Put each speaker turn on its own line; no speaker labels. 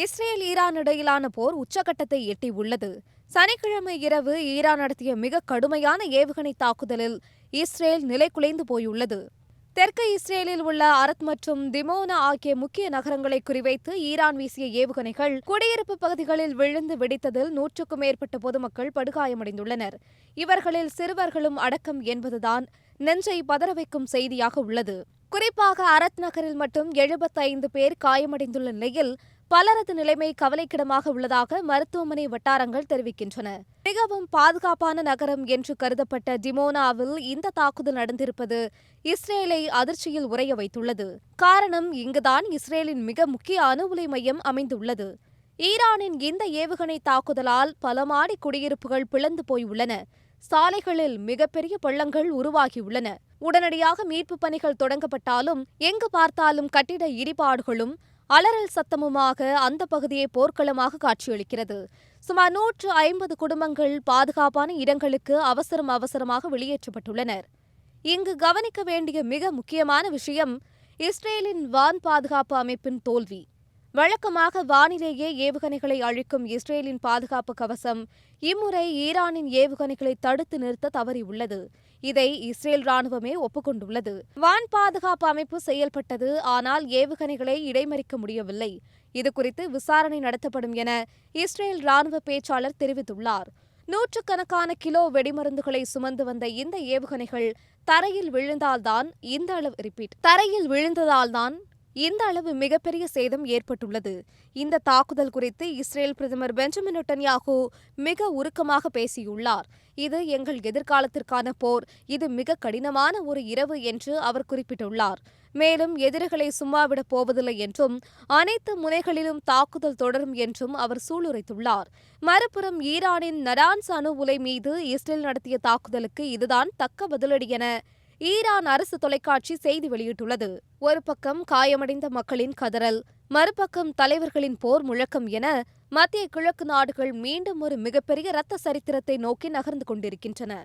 Israel Iran இடையிலான போர் உச்சகட்டத்தை எட்டியுள்ளது. சனிக்கிழமை இரவு ஈரான் நடத்திய மிக கடுமையான ஏவுகணை தாக்குதலில் இஸ்ரேல் நிலைகுலைந்து போயுள்ளது. தெற்கு இஸ்ரேலில் உள்ள அரத் மற்றும் திமோனா ஆகிய முக்கிய நகரங்களை குறிவைத்து ஈரான் வீசிய ஏவுகணைகள் குடியிருப்பு பகுதிகளில் விழுந்து வெடித்ததில் 100க்கும் மேற்பட்ட பொதுமக்கள் படுகாயமடைந்துள்ளனர். இவர்களில் சிறுவர்களும் அடக்கம் என்பதுதான் நெஞ்சை பதறவைக்கும் செய்தியாக உள்ளது. குறிப்பாக அரத் நகரில் மட்டும் 75 பேர் காயமடைந்துள்ள நிலையில் பலரது நிலைமை கவலைக்கிடமாக உள்ளதாக மருத்துவமனை வட்டாரங்கள் தெரிவிக்கின்றன. மிகவும் பாதுகாப்பான நகரம் என்று கருதப்பட்ட டிமோனாவில் இந்த தாக்குதல் நடந்திருப்பது இஸ்ரேலை அதிர்ச்சியில் உறைய வைத்துள்ளது. காரணம், இங்குதான் இஸ்ரேலின் மிக முக்கிய அணு உலை மையம் அமைந்துள்ளது. ஈரானின் இந்த ஏவுகணை தாக்குதலால் பல மாடி குடியிருப்புகள் பிளந்து போயுள்ளன. சாலைகளில் மிகப்பெரிய பள்ளங்கள் உருவாகியுள்ளன. உடனடியாக மீட்புப் பணிகள் தொடங்கப்பட்டாலும் எங்கு பார்த்தாலும் கட்டிட இடிபாடுகளும் அலறல் சத்தமுமாக அந்த பகுதியை போர்க்களமாக காட்சியளிக்கிறது. சுமார் 150 குடும்பங்கள் பாதுகாப்பான இடங்களுக்கு அவசரமாக வெளியேற்றப்பட்டுள்ளனர். இங்கு கவனிக்க வேண்டிய மிக முக்கியமான விஷயம் இஸ்ரேலின் வான் பாதுகாப்பு அமைப்பின் தோல்வி. வழக்கமாக வானிலேயே ஏவுகணைகளை அழிக்கும் இஸ்ரேலின் பாதுகாப்பு கவசம் இம்முறை ஈரானின் ஏவுகணைகளை தடுத்து நிறுத்த தவறியுள்ளது. இதை இஸ்ரேல் ராணுவமே ஒப்புக்கொண்டுள்ளது. வான் பாதுகாப்பு அமைப்பு செயல்பட்டது, ஆனால் ஏவுகணைகளை இடைமறிக்க முடியவில்லை. இதுகுறித்து விசாரணை நடத்தப்படும் என இஸ்ரேல் ராணுவ பேச்சாளர் தெரிவித்துள்ளார். 100கணக்கான கிலோ வெடிமருந்துகளை சுமந்து வந்த இந்த ஏவுகணைகள் தரையில் விழுந்ததால்தான் இந்த அளவு மிகப்பெரிய சேதம் ஏற்பட்டுள்ளது. இந்த தாக்குதல் குறித்து இஸ்ரேல் பிரதமர் பெஞ்சமின் நெட்டன்யாகு மிக உருக்கமாக பேசியுள்ளார். இது எங்கள் எதிர்காலத்திற்கான போர், இது மிக கடினமான ஒரு இரவு என்று அவர் குறிப்பிட்டுள்ளார். மேலும் எதிரிகளை சும்மாவிடப் போவதில்லை என்றும் அனைத்து முனைகளிலும் தாக்குதல் தொடரும் என்றும் அவர் சூளுரைத்துள்ளார். மறுபுறம் ஈரானின் நடான்ஸ் அணு உலை மீது இஸ்ரேல் நடத்திய தாக்குதலுக்கு இதுதான் தக்க பதிலடி என ஈரான் அரசு தொலைக்காட்சி செய்தி வெளியிட்டுள்ளது. ஒரு பக்கம் காயமடைந்த மக்களின் கதறல், மறுபக்கம் தலைவர்களின் போர் முழக்கம் என மத்திய கிழக்கு நாடுகள் மீண்டும் ஒரு மிகப்பெரிய இரத்த சரித்திரத்தை நோக்கி நகர்ந்து கொண்டிருக்கின்றன.